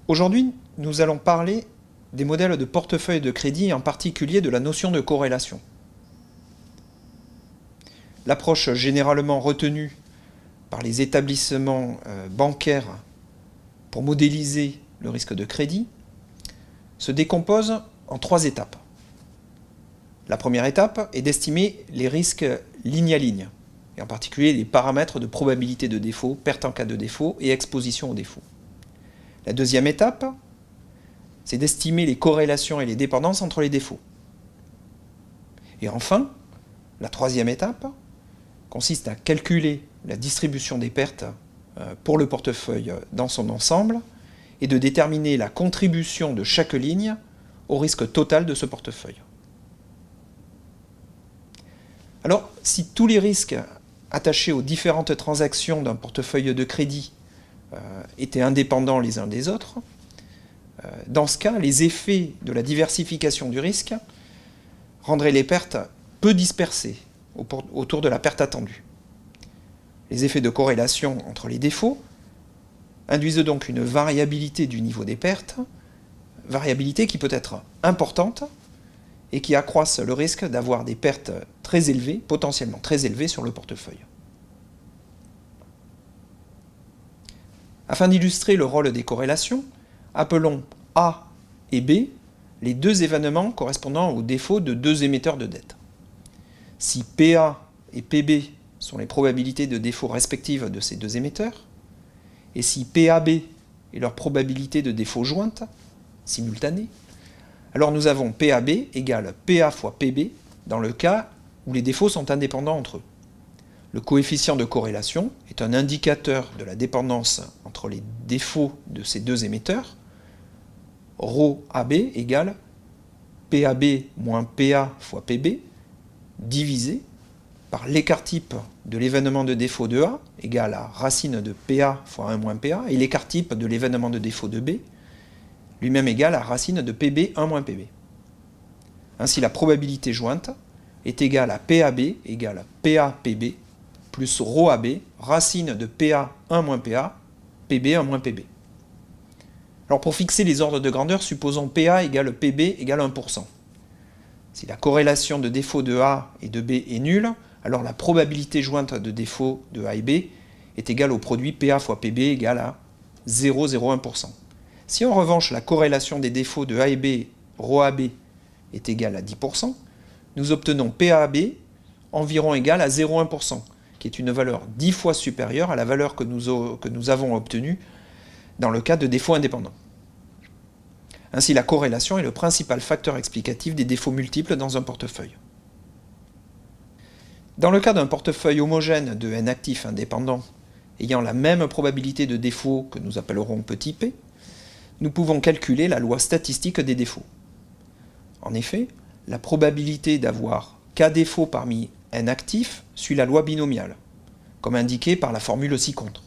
Aujourd'hui, nous allons parler des modèles de portefeuille de crédit et en particulier de la notion de corrélation. L'approche généralement retenue par les établissements bancaires pour modéliser le risque de crédit se décompose en 3 étapes. La première étape est d'estimer les risques ligne à ligne, et en particulier les paramètres de probabilité de défaut, perte en cas de défaut et exposition au défaut. La deuxième étape, c'est d'estimer les corrélations et les dépendances entre les défauts. Et enfin, la troisième étape consiste à calculer la distribution des pertes pour le portefeuille dans son ensemble et de déterminer la contribution de chaque ligne au risque total de ce portefeuille. Alors, si tous les risques attachés aux différentes transactions d'un portefeuille de crédit étaient indépendants les uns des autres, dans ce cas, les effets de la diversification du risque rendraient les pertes peu dispersées autour de la perte attendue. Les effets de corrélation entre les défauts induisent donc une variabilité du niveau des pertes, variabilité qui peut être importante et qui accroissent le risque d'avoir des pertes très élevées, potentiellement très élevées sur le portefeuille. Afin d'illustrer le rôle des corrélations, appelons A et B les deux événements correspondant aux défauts de deux émetteurs de dette. Si PA et PB sont les probabilités de défaut respectives de ces deux émetteurs, et si PAB est leur probabilité de défaut jointe, simultanée, alors nous avons PAB égale PA fois PB dans le cas où les défauts sont indépendants entre eux. Le coefficient de corrélation est un indicateur de la dépendance entre les défauts de ces deux émetteurs. ρAB égale PAB moins PA fois PB divisé par l'écart type de l'événement de défaut de A égale à racine de PA fois 1 moins PA et l'écart type de l'événement de défaut de B lui-même égal à racine de PB 1 moins PB. Ainsi la probabilité jointe est égale à PAB égale PA-PB plus ρAB racine de PA 1 moins PA PB 1 moins PB. Alors pour fixer les ordres de grandeur, supposons PA égale PB égale 1%. Si la corrélation de défaut de A et de B est nulle, alors la probabilité jointe de défaut de A et B est égale au produit PA fois PB égale à 0,01%. Si en revanche la corrélation des défauts de A et B, ρAB, est égale à 10%, nous obtenons PAB environ égal à 0,1%, qui est une valeur 10 fois supérieure à la valeur que nous avons obtenue dans le cas de défauts indépendants. Ainsi, la corrélation est le principal facteur explicatif des défauts multiples dans un portefeuille. Dans le cas d'un portefeuille homogène de n actifs indépendants ayant la même probabilité de défaut que nous appellerons petit p, nous pouvons calculer la loi statistique des défauts. En effet, la probabilité d'avoir k défauts parmi n actifs suit la loi binomiale, comme indiqué par la formule ci-contre.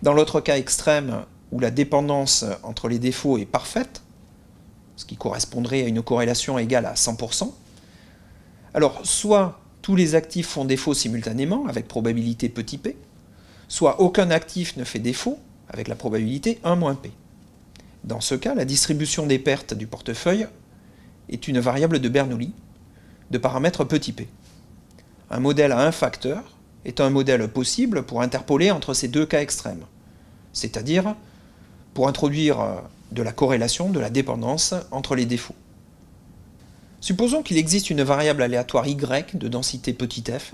Dans l'autre cas extrême, où la dépendance entre les défauts est parfaite, ce qui correspondrait à une corrélation égale à 100%, alors soit tous les actifs font défaut simultanément, avec probabilité petit p, soit aucun actif ne fait défaut, avec la probabilité 1 moins p. Dans ce cas, la distribution des pertes du portefeuille est une variable de Bernoulli, de paramètre petit p. Un modèle à un facteur est un modèle possible pour interpoler entre ces deux cas extrêmes, c'est-à-dire pour introduire de la corrélation, de la dépendance entre les défauts. Supposons qu'il existe une variable aléatoire y de densité petit f,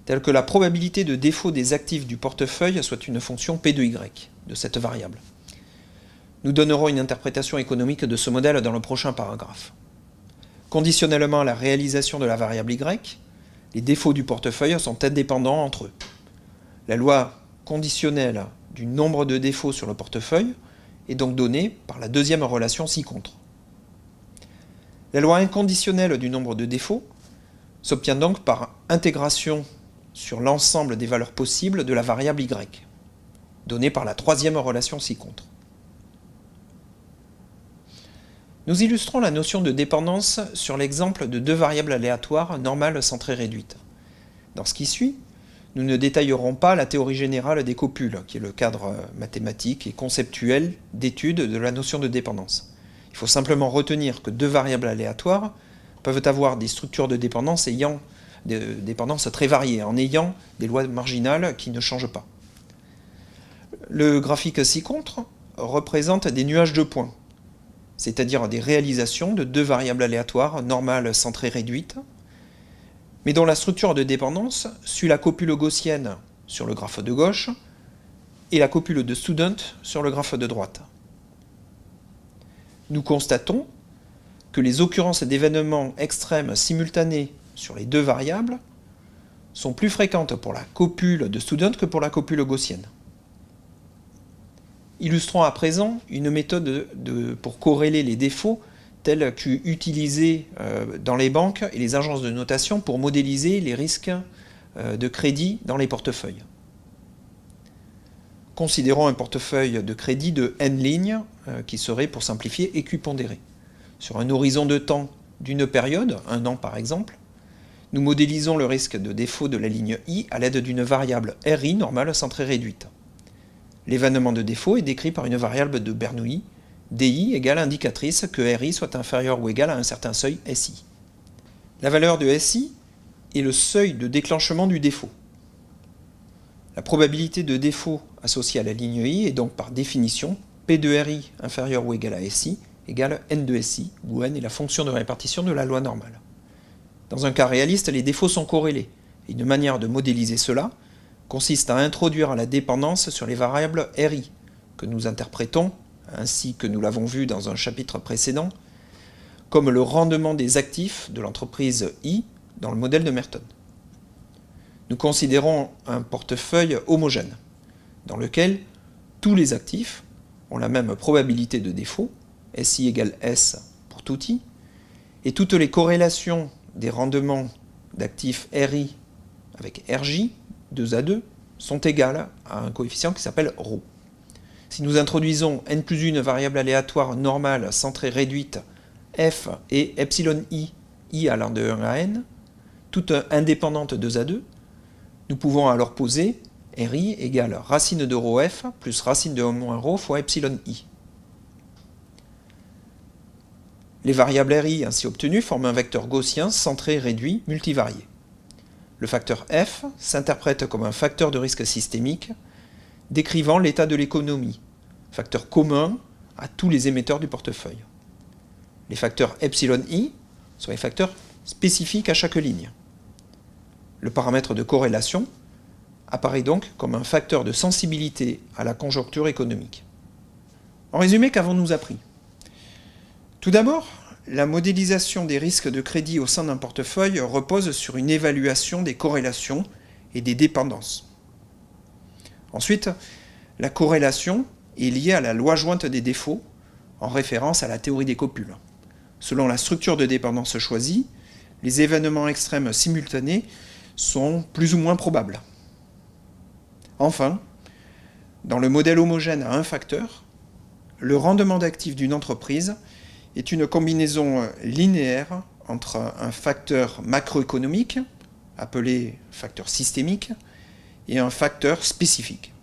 telle que la probabilité de défaut des actifs du portefeuille soit une fonction p de y, de cette variable. Nous donnerons une interprétation économique de ce modèle dans le prochain paragraphe. Conditionnellement à la réalisation de la variable y, les défauts du portefeuille sont indépendants entre eux. La loi conditionnelle du nombre de défauts sur le portefeuille est donc donnée par la deuxième relation ci-contre. La loi inconditionnelle du nombre de défauts s'obtient donc par intégration sur l'ensemble des valeurs possibles de la variable y, donnée par la troisième relation ci-contre. Nous illustrons la notion de dépendance sur l'exemple de deux variables aléatoires normales centrées réduites. Dans ce qui suit, nous ne détaillerons pas la théorie générale des copules, qui est le cadre mathématique et conceptuel d'étude de la notion de dépendance. Il faut simplement retenir que deux variables aléatoires peuvent avoir des structures de dépendance ayant des dépendances très variées, en ayant des lois marginales qui ne changent pas. Le graphique ci-contre représente des nuages de points, c'est-à-dire des réalisations de deux variables aléatoires normales centrées réduites, mais dont la structure de dépendance suit la copule gaussienne sur le graphe de gauche et la copule de Student sur le graphe de droite. Nous constatons que les occurrences d'événements extrêmes simultanés sur les deux variables sont plus fréquentes pour la copule de Student que pour la copule gaussienne. Illustrons à présent une méthode pour corréler les défauts tels qu'utilisés dans les banques et les agences de notation pour modéliser les risques de crédit dans les portefeuilles. Considérons un portefeuille de crédit de n lignes qui serait, pour simplifier, équipondéré. Sur un horizon de temps d'une période, 1 an par exemple, nous modélisons le risque de défaut de la ligne I à l'aide d'une variable RI normale centrée réduite. L'événement de défaut est décrit par une variable de Bernoulli, DI égale indicatrice que RI soit inférieur ou égal à un certain seuil SI. La valeur de SI est le seuil de déclenchement du défaut. La probabilité de défaut associée à la ligne I est donc par définition P de RI inférieur ou égal à SI égale N de SI, où N est la fonction de répartition de la loi normale. Dans un cas réaliste, les défauts sont corrélés, et une manière de modéliser cela consiste à introduire la dépendance sur les variables RI, que nous interprétons, ainsi que nous l'avons vu dans un chapitre précédent, comme le rendement des actifs de l'entreprise I dans le modèle de Merton. Nous considérons un portefeuille homogène, dans lequel tous les actifs ont la même probabilité de défaut, SI égale S pour tout I, et toutes les corrélations des rendements d'actifs RI avec RJ, 2 à 2, sont égales à un coefficient qui s'appelle ρ. Si nous introduisons n plus 1 variable aléatoire normale centrée réduite f et epsilon i allant de 1 à n, toutes indépendantes 2 à 2, nous pouvons alors poser RI égale racine de ρf plus racine de moins ρ fois epsilon i. Les variables RI ainsi obtenues forment un vecteur gaussien centré réduit multivarié. Le facteur f s'interprète comme un facteur de risque systémique décrivant l'état de l'économie, facteur commun à tous les émetteurs du portefeuille. Les facteurs epsilon i sont les facteurs spécifiques à chaque ligne. Le paramètre de corrélation apparaît donc comme un facteur de sensibilité à la conjoncture économique. En résumé, qu'avons-nous appris? Tout d'abord, la modélisation des risques de crédit au sein d'un portefeuille repose sur une évaluation des corrélations et des dépendances. Ensuite, la corrélation est liée à la loi jointe des défauts, en référence à la théorie des copules. Selon la structure de dépendance choisie, les événements extrêmes simultanés sont plus ou moins probables. Enfin, dans le modèle homogène à un facteur, le rendement d'actifs d'une entreprise est une combinaison linéaire entre un facteur macroéconomique, appelé facteur systémique, et un facteur spécifique.